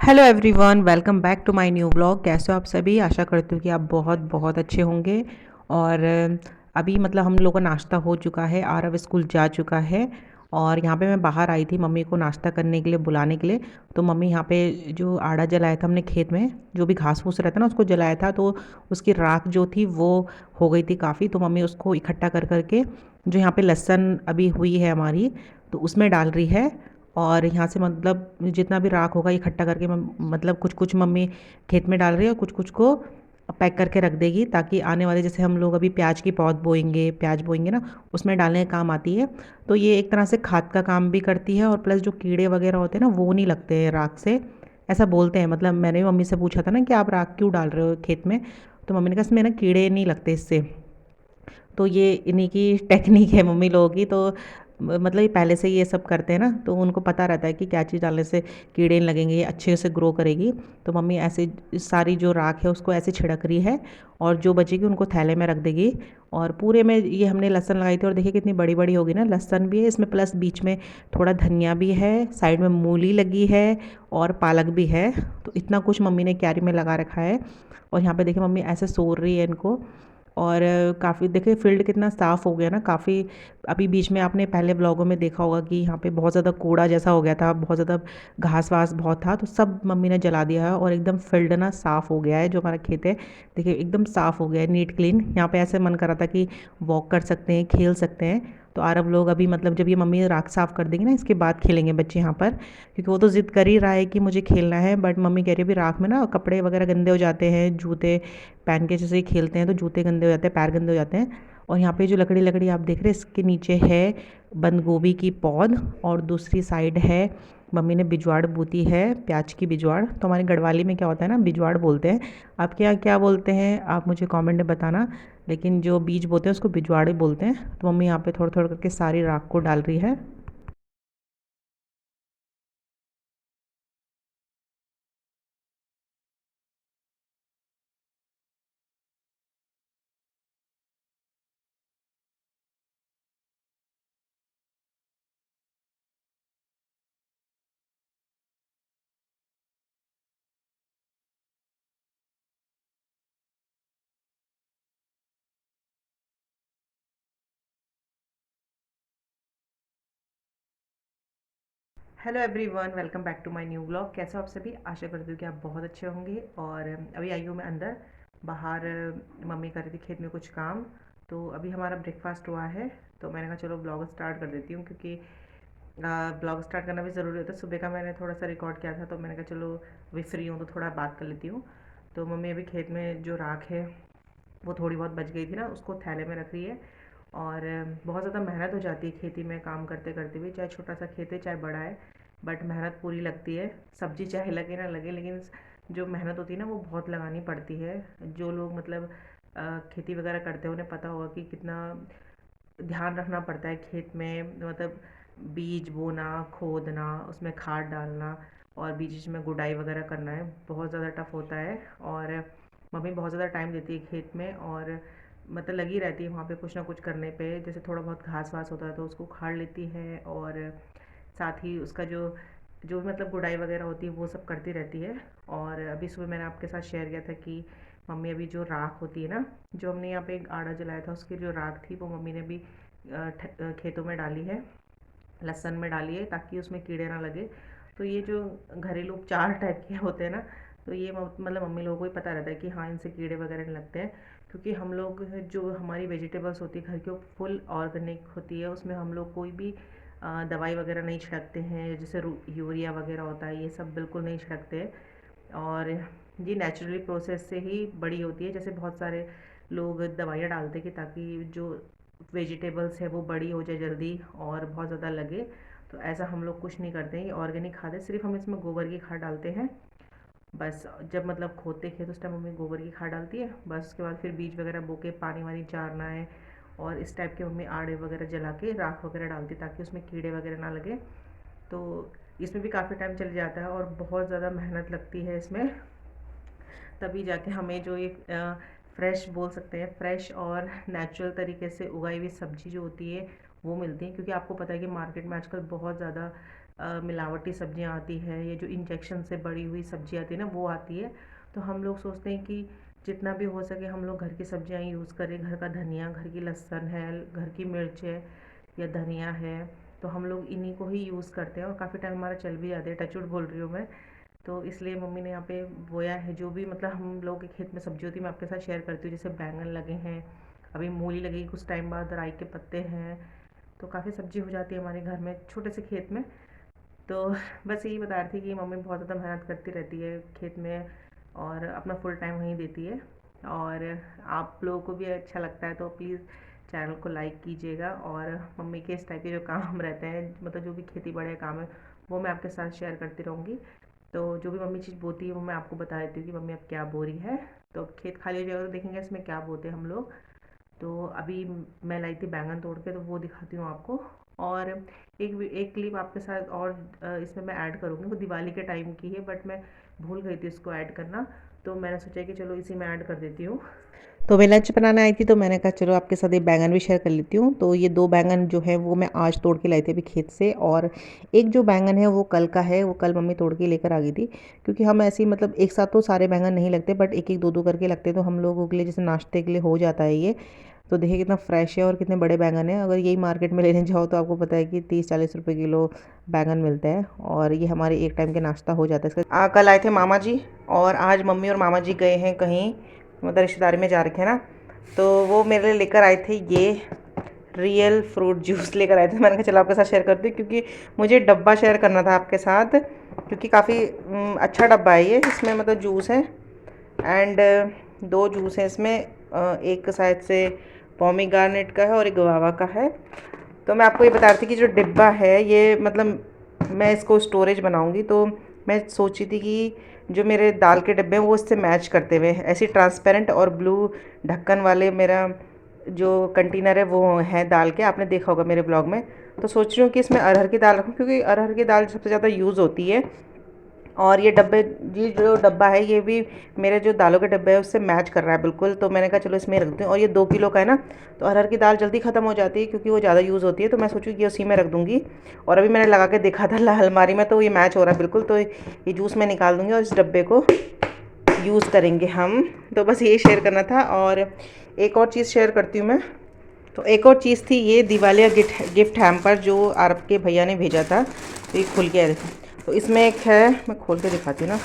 Hello everyone, welcome back to my new blog. कैसे हो आप सभी? आशा करती हूँ कि आप बहुत बहुत अच्छे होंगे। और अभी मतलब हम लोग का नाश्ता हो चुका है, आरव स्कूल जा चुका है। और यहाँ पे मैं बाहर आई थी मम्मी को नाश्ता करने के लिए बुलाने के लिए। तो मम्मी यहाँ पे जो आड़ा जलाया था हमने खेत में, जो भी घास फूस रहता ना उसको जलाया था, तो उसकी राख जो थी वो हो गई थी काफ़ी। तो मम्मी उसको इकट्ठा कर करके जो यहाँ पे लहसुन अभी हुई है हमारी, तो उसमें डाल रही है। और यहाँ से मतलब जितना भी राख होगा इकट्ठा करके मतलब कुछ कुछ मम्मी खेत में डाल रही है और कुछ कुछ को पैक करके रख देगी, ताकि आने वाले जैसे हम लोग अभी प्याज की पौध बोएंगे, प्याज बोएंगे ना, उसमें डालने का काम आती है। तो ये एक तरह से खाद का काम भी करती है, और प्लस जो कीड़े वगैरह होते हैं ना वो नहीं लगते हैं राख से, ऐसा बोलते हैं। मतलब मैंने भी मम्मी से पूछा था ना कि आप राख क्यों डाल रहे हो खेत में, तो मम्मी ने कहा इसमें ना कीड़े नहीं लगते इससे। तो ये इन्हीं की टेक्निक है मम्मी लोगों की। तो मतलब ये पहले से ये सब करते हैं ना, तो उनको पता रहता है कि क्या चीज़ डालने से कीड़े नहीं लगेंगे, ये अच्छे से ग्रो करेगी। तो मम्मी ऐसे सारी जो राख है उसको ऐसे छिड़क रही है, और जो बचेगी उनको थैले में रख देगी। और पूरे में ये हमने लहसुन लगाई थी, और देखिए कितनी बड़ी बड़ी होगी ना। लहसुन भी है इसमें, प्लस बीच में थोड़ा धनिया भी है, साइड में मूली लगी है, और पालक भी है। तो इतना कुछ मम्मी ने क्यारी में लगा रखा है। और यहाँ पे देखिए मम्मी ऐसे सो रही है इनको। और काफ़ी देखिए फील्ड कितना साफ़ हो गया ना काफ़ी। अभी बीच में आपने पहले व्लॉगों में देखा होगा कि यहाँ पे बहुत ज़्यादा कूड़ा जैसा हो गया था, बहुत ज़्यादा घास वास बहुत था, तो सब मम्मी ने जला दिया है, और एकदम फील्ड ना साफ़ हो गया है। जो हमारा खेत है देखिए एकदम साफ़ हो गया है, नीट क्लीन। यहाँ पे ऐसे मन कर रहा था कि वॉक कर सकते हैं, खेल सकते हैं। तो आरब लोग अभी मतलब जब ये मम्मी राख साफ़ कर देंगी ना, इसके बाद खेलेंगे बच्चे यहाँ पर, क्योंकि वो तो ज़िद कर ही रहा है कि मुझे खेलना है। बट मम्मी कह रही है अभी राख में ना कपड़े वगैरह गंदे हो जाते हैं, जूते पहन के जैसे ही खेलते हैं तो जूते गंदे हो जाते हैं, पैर गंदे हो जाते हैं। और यहाँ पे जो लकड़ी लकड़ी आप देख रहे हैं, इसके नीचे है बंद गोभी की पौध, और दूसरी साइड है मम्मी ने बिजवाड़ बूती है, प्याज की बिजवाड़। तो हमारी गढ़वाली में क्या होता है ना, बिजवाड़ बोलते हैं। आपके यहाँ क्या बोलते हैं आप मुझे कमेंट में बताना, लेकिन जो बीज बोते हैं उसको बिजवाड़ ही बोलते हैं। तो मम्मी यहाँ पे थोड़ा थोड़ा करके सारी राख को डाल रही है। Hello everyone, welcome back to my new blog. कैसे हो आप सभी? आशा करती हूँ कि आप बहुत अच्छे होंगे। और अभी आई हूँ मैं अंदर। बाहर मम्मी कर रही थी खेत में कुछ काम। तो अभी हमारा ब्रेकफास्ट हुआ है, तो मैंने कहा चलो ब्लॉग स्टार्ट कर देती हूँ, क्योंकि ब्लॉग स्टार्ट करना भी ज़रूरी होता है। सुबह का मैंने थोड़ा सा रिकॉर्ड किया था, तो मैंने कहा चलो अभी फ्री हूँ तो थोड़ा बात कर लेती हूँ। तो मम्मी अभी खेत में जो राख है वो थोड़ी बहुत बच गई थी ना, उसको थैले में रख रही है। और बहुत ज़्यादा मेहनत हो जाती है खेती में काम करते करते भी, चाहे छोटा सा खेत है चाहे बड़ा है, बट मेहनत पूरी लगती है। सब्जी चाहे लगे ना लगे, लेकिन जो मेहनत होती है ना वो बहुत लगानी पड़ती है। जो लोग मतलब खेती वगैरह करते हैं उन्हें पता होगा कि कितना ध्यान रखना पड़ता है खेत में। मतलब बीज बोना, खोदना, उसमें खाद डालना, और बीच बीच में गुडाई वगैरह करना है, बहुत ज़्यादा टफ होता है। और मम्मी बहुत ज़्यादा टाइम देती है खेत में, और मतलब लगी रहती है वहाँ पे कुछ ना कुछ करने पे। जैसे थोड़ा बहुत घास वास होता है तो उसको उखाड़ लेती है, और साथ ही उसका जो जो भी मतलब गुड़ाई वगैरह होती है वो सब करती रहती है। और अभी सुबह मैंने आपके साथ शेयर किया था कि मम्मी अभी जो राख होती है ना, जो हमने यहाँ पे एक आड़ा जलाया था उसकी जो राख थी वो मम्मी ने भी खेतों में डाली है, लहसुन में डाली है, ताकि उसमें कीड़े ना लगे। तो ये जो घरेलू उपचार टाइप के होते हैं ना, तो ये मतलब मम्मी लोगों को ही पता रहता है कि हाँ इनसे कीड़े वगैरह नहीं लगते हैं। क्योंकि हम लोग जो हमारी वेजिटेबल्स होती है घर की वो फुल ऑर्गेनिक होती है, उसमें हम लोग कोई भी दवाई वगैरह नहीं छिड़कते हैं। जैसे यूरिया वगैरह होता है ये सब बिल्कुल नहीं छिड़कते। और ये नेचुरली प्रोसेस से ही बड़ी होती है। जैसे बहुत सारे लोग दवाइयाँ डालते हैं कि ताकि जो वेजिटेबल्स है वो बड़ी हो जाए जल्दी और बहुत ज़्यादा लगे। तो ऐसा हम लोग कुछ नहीं करते हैं, ये ऑर्गेनिक खाद है। सिर्फ हम इसमें गोबर की खाद डालते हैं बस। जब मतलब खोदते खेत उस टाइम मम्मी गोबर की खाद डालती है बस। उसके बाद फिर बीज वगैरह बो के पानी वानी चारना है, और इस टाइप के मम्मी आड़े वगैरह जला के राख वगैरह डालती है, ताकि उसमें कीड़े वगैरह ना लगे। तो इसमें भी काफ़ी टाइम चल जाता है, और बहुत ज़्यादा मेहनत लगती है इसमें। तभी जाके हमें जो ये फ्रेश बोल सकते हैं, फ्रेश और नेचुरल तरीके से उगाई हुई सब्जी जो होती है वो मिलती है। क्योंकि आपको पता है कि मार्केट में आजकल बहुत ज़्यादा मिलावटी सब्जियां आती है, ये जो इंजेक्शन से बड़ी हुई सब्जी आती है ना वो आती है। तो हम लोग सोचते हैं कि जितना भी हो सके हम लोग घर की सब्जियां यूज़ करें। घर का धनिया, घर की लहसुन है, घर की मिर्च है या धनिया है, तो हम लोग इन्हीं को ही यूज़ करते हैं और काफ़ी टाइम हमारा चल भी जाता है। टचवुड बोल रही हूँ मैं। तो इसलिए मम्मी ने यहाँ पे बोया है, जो भी मतलब हम लोग के खेत में सब्जी होती है मैं आपके साथ शेयर करती हूँ। जैसे बैंगन लगे हैं, अभी मूली लगेगी कुछ टाइम बाद, राई के पत्ते हैं, तो काफ़ी सब्जी हो जाती है हमारे घर में छोटे से खेत में। तो बस यही बता रही थी कि मम्मी बहुत ज़्यादा मेहनत करती रहती है खेत में और अपना फुल टाइम वहीं देती है। और आप लोगों को भी अच्छा लगता है तो प्लीज़ चैनल को लाइक कीजिएगा। और मम्मी के इस टाइप के जो काम रहते हैं, मतलब जो भी खेती बाड़ी काम है, वो मैं आपके साथ शेयर करती रहूँगी। तो जो भी मम्मी चीज़ बोती है वो मैं आपको बता देती हूँ कि मम्मी अब क्या बो रही है। तो अब खेत खाली हो जाएगा तो देखेंगे इसमें क्या बोते हैं हम लोग। तो अभी मैं लाई थी बैंगन तोड़ के, तो वो दिखाती हूँ आपको। और एक एक क्लिप आपके साथ और इसमें मैं ऐड करूँगी, वो दिवाली के टाइम की है बट मैं भूल गई थी इसको ऐड करना, तो मैंने सोचा कि चलो इसी में ऐड कर देती हूँ। तो मैं लंच बनाने आई थी तो मैंने कहा चलो आपके साथ ये बैंगन भी शेयर कर लेती हूँ। तो ये 2 बैंगन जो है वो मैं आज तोड़ के लाई थी अभी खेत से, और एक जो बैंगन है वो कल का है, वो कल मम्मी तोड़ के लेकर आ गई थी। क्योंकि हम ऐसे ही मतलब एक साथ तो सारे बैंगन नहीं लगते, बट एक एक दो दो करके लगते, तो हम लोगों के लिए जैसे नाश्ते के लिए हो जाता है ये। तो देखिए कितना फ्रेश है और कितने बड़े बैंगन है। अगर यही मार्केट में लेने जाओ तो आपको पता है कि 30-40 रुपये किलो बैंगन मिलता है, और ये हमारे एक टाइम के नाश्ता हो जाता है इसका। कल आए थे मामा जी, और आज मम्मी और मामा जी गए हैं कहीं, मतलब रिश्तेदारी में जा रखे हैं ना, तो वो मेरे लिए लेकर आए थे ये रियल फ्रूट जूस लेकर आए थे। मैंने कहा चलो आपके साथ शेयर करती हूँ, क्योंकि मुझे डब्बा शेयर करना था आपके साथ, क्योंकि काफ़ी अच्छा डब्बा है ये। इसमें मतलब जूस है एंड 2 जूस हैं इसमें, एक शायद से पोमीग्रेनेट का है और एक गुआवा का है। तो मैं आपको ये बता रही थी कि जो डिब्बा है ये मतलब मैं इसको स्टोरेज बनाऊंगी, तो मैं सोची थी कि जो मेरे दाल के डिब्बे हैं वो इससे मैच करते हुए ऐसी ट्रांसपेरेंट और ब्लू ढक्कन वाले मेरा जो कंटेनर है वो है दाल के, आपने देखा होगा मेरे ब्लॉग में। तो सोच रही हूँ कि इसमें अरहर की दाल रखूँ, क्योंकि अरहर की दाल सबसे ज़्यादा यूज़ होती है। और ये डब्बे, ये जो डब्बा है ये भी मेरे जो दालों के डब्बे है उससे मैच कर रहा है बिल्कुल। तो मैंने कहा चलो इसमें रख दूँ, और ये 2 किलो का है ना, तो अरहर की दाल जल्दी ख़त्म हो जाती है क्योंकि वो ज़्यादा यूज़ होती है, तो मैं सोचूँ कि उसी में रख दूँगी। और अभी मैंने लगा के देखा था अलमारी में, तो ये मैच हो रहा है बिल्कुल। तो ये जूस मैं निकाल दूँगी और इस डब्बे को यूज़ करेंगे हम। तो बस यही शेयर करना था। और एक और चीज़ शेयर करती हूँ मैं। तो एक और चीज़ थी ये दिवालिया गिफ्ट हैम्पर जो आरब के भैया ने भेजा था। तो ये खुल के आया, देखो। तो इसमें एक है, मैं खोल के दिखाती हूँ ना।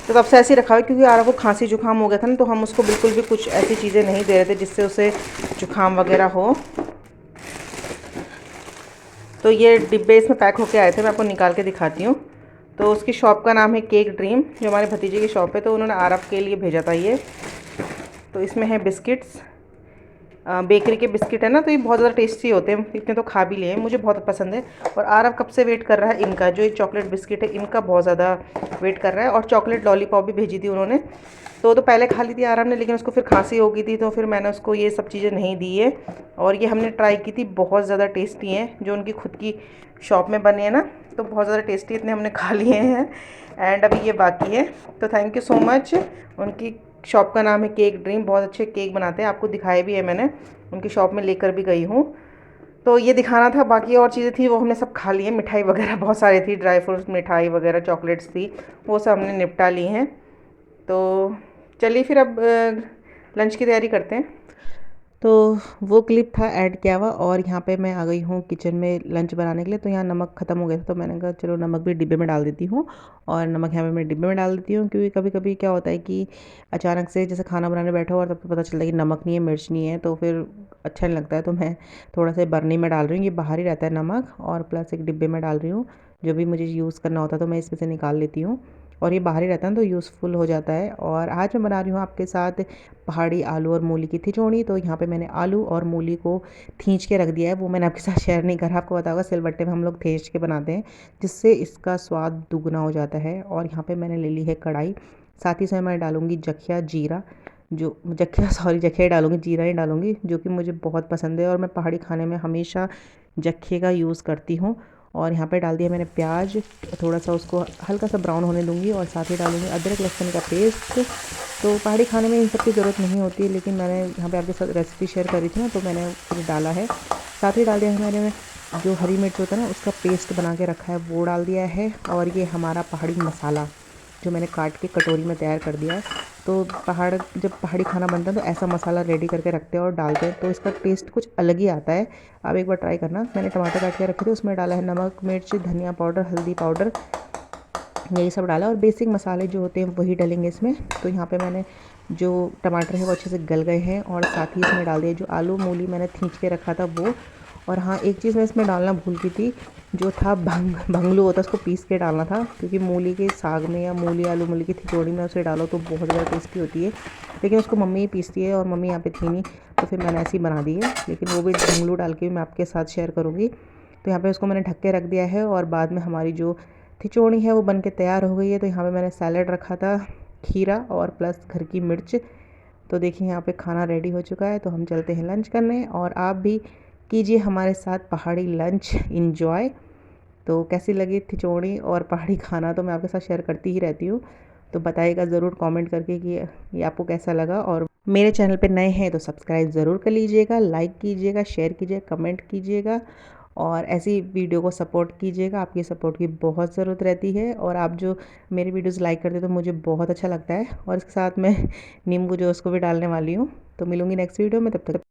तो तब से ऐसे ही रखा हुआ है क्योंकि आरब को खांसी जुकाम हो गया था ना, तो हम उसको बिल्कुल भी कुछ ऐसी चीज़ें नहीं दे रहे थे जिससे उसे जुकाम वगैरह हो। तो ये डिब्बे इसमें पैक होके आए थे, मैं आपको निकाल के दिखाती हूँ। तो उसकी शॉप का नाम है केक ड्रीम, जो हमारे भतीजे की शॉप है, तो उन्होंने आरब के लिए भेजा था ये। तो इसमें है बिस्किट्स, बेकरी के बिस्किट है ना, तो ये बहुत ज़्यादा टेस्टी होते हैं, इतने तो खा भी लिए, मुझे बहुत पसंद है। और आरब कब से वेट कर रहा है इनका, जो ये चॉकलेट बिस्किट है इनका बहुत ज़्यादा वेट कर रहा है। और चॉकलेट लॉलीपॉप भी भेजी थी उन्होंने, तो पहले खा ली थी आराम ने, लेकिन उसको फिर खांसी हो गई थी, तो फिर मैंने उसको ये सब चीज़ें नहीं दी है। और ये हमने ट्राई की थी, बहुत ज़्यादा टेस्टी हैं, जो उनकी खुद की शॉप में बने हैं ना, तो बहुत ज़्यादा टेस्टी, इतने हमने खा लिए हैं। एंड अभी ये बाकी है। तो थैंक यू सो मच। उनकी शॉप का नाम है केक ड्रीम, बहुत अच्छे केक बनाते हैं, आपको दिखाए भी है मैंने, उनकी शॉप में लेकर भी गई हूँ। तो ये दिखाना था, बाकी और चीज़ें थी वो हमने सब खा ली है। मिठाई वगैरह बहुत सारी थी, ड्राई फ्रूट्स मिठाई वगैरह चॉकलेट्स थी, वो सब हमने निपटा ली हैं। तो चलिए फिर अब लंच की तैयारी करते हैं। तो वो क्लिप था ऐड किया हुआ, और यहाँ पे मैं आ गई हूँ किचन में लंच बनाने के लिए। तो यहाँ नमक ख़त्म हो गया था, तो मैंने कहा चलो नमक भी डिब्बे में डाल देती हूँ। और नमक यहाँ पे मैं डिब्बे में डाल देती हूँ, क्योंकि कभी कभी क्या होता है कि अचानक से जैसे खाना बनाने बैठो और तब तो पता चलता है कि नमक नहीं है, मिर्च नहीं है, तो फिर अच्छा नहीं लगता है। तो मैं थोड़ा सा बर्नी में डाल रही हूँ, ये बाहर ही रहता है नमक, और प्लस एक डिब्बे में डाल रही हूँ। जो भी मुझे यूज़ करना होता है तो मैं इसमें से निकाल लेती हूँ, और ये बाहर ही रहता है तो यूज़फुल हो जाता है। और आज मैं बना रही हूँ आपके साथ पहाड़ी आलू और मूली की खिचड़ी। तो यहाँ पे मैंने आलू और मूली को खींच के रख दिया है, वो मैंने आपके साथ शेयर नहीं करा। आपको पता होगा सिलबट्टे में हम लोग खींच के बनाते हैं, जिससे इसका स्वाद दुगना हो जाता है। और यहाँ पे मैंने ले ली है कढ़ाई, साथ ही साथ मैं डालूँगी जखिया जीरा, जो जखिया सॉरी जखिया डालूँगी, जीरा ही डालूँगी, जो कि मुझे बहुत पसंद है और मैं पहाड़ी खाने में हमेशा जखे का यूज़ करती हूँ। और यहाँ पे डाल दिया मैंने प्याज, थोड़ा सा उसको हल्का सा ब्राउन होने दूँगी, और साथ ही डालूँगी अदरक लहसुन का पेस्ट। तो पहाड़ी खाने में इन सब की ज़रूरत नहीं होती है, लेकिन मैंने यहाँ पे आपके साथ रेसिपी शेयर करी थी ना, तो मैंने फिर डाला है। साथ ही डाल दिया है मैंने जो हरी मिर्च होता है ना उसका पेस्ट बना के रखा है वो डाल दिया है। और ये हमारा पहाड़ी मसाला जो मैंने काट के कटोरी में तैयार कर दिया है। तो जब पहाड़ी खाना बनता है तो ऐसा मसाला रेडी करके रखते हैं और डालते हैं तो इसका टेस्ट कुछ अलग ही आता है। आप एक बार ट्राई करना। मैंने टमाटर काट के रखे थे, उसमें डाला है नमक, मिर्च, धनिया पाउडर, हल्दी पाउडर, यही सब डाला और बेसिक मसाले जो होते हैं वही डलेंगे इसमें। तो यहाँ पे मैंने जो टमाटर है वो अच्छे से गल गए हैं और साथ ही इसमें डाल दिया जो आलू मूली मैंने खींच के रखा था वो। और हाँ, एक चीज़ मैं इसमें डालना भूल गई थी, जो था भंगलू होता है, उसको पीस के डालना था, क्योंकि मूली के साग में या मूली आलू मूली की खिचड़ी में उसे डालो तो बहुत ज़्यादा टेस्टी होती है। लेकिन उसको मम्मी ही पीसती है और मम्मी यहाँ पे थी नहीं, तो फिर मैंने ऐसे ही बना दी है। लेकिन वो भी भंगलू डाल के मैं आपके साथ शेयर करूँगी। तो यहाँ पे उसको मैंने ढक के रख दिया है और बाद में हमारी जो खिचड़ी है वो बन के तैयार हो गई है। तो यहाँ पे मैंने सैलड रखा था, खीरा और प्लस घर की मिर्च। तो देखिए यहाँ पे खाना रेडी हो चुका है। तो हम चलते हैं लंच करने और आप भी कीजिए हमारे साथ पहाड़ी लंच इंजॉय। तो कैसी लगी खिचड़ी और पहाड़ी खाना तो मैं आपके साथ शेयर करती ही रहती हूँ। तो बताइएगा ज़रूर कमेंट करके कि ये आपको कैसा लगा। और मेरे चैनल पे नए हैं तो सब्सक्राइब ज़रूर कर लीजिएगा, लाइक कीजिएगा, शेयर कीजिएगा, कमेंट कीजिएगा और ऐसी वीडियो को सपोर्ट कीजिएगा। आपकी सपोर्ट की बहुत ज़रूरत रहती है और आप जो मेरी वीडियोस लाइक करते हैं तो मुझे बहुत अच्छा लगता है। और इसके साथ मैं नींबू जो उसको भी डालने वाली हूँ। तो मिलूँगी नेक्स्ट वीडियो में, तब तक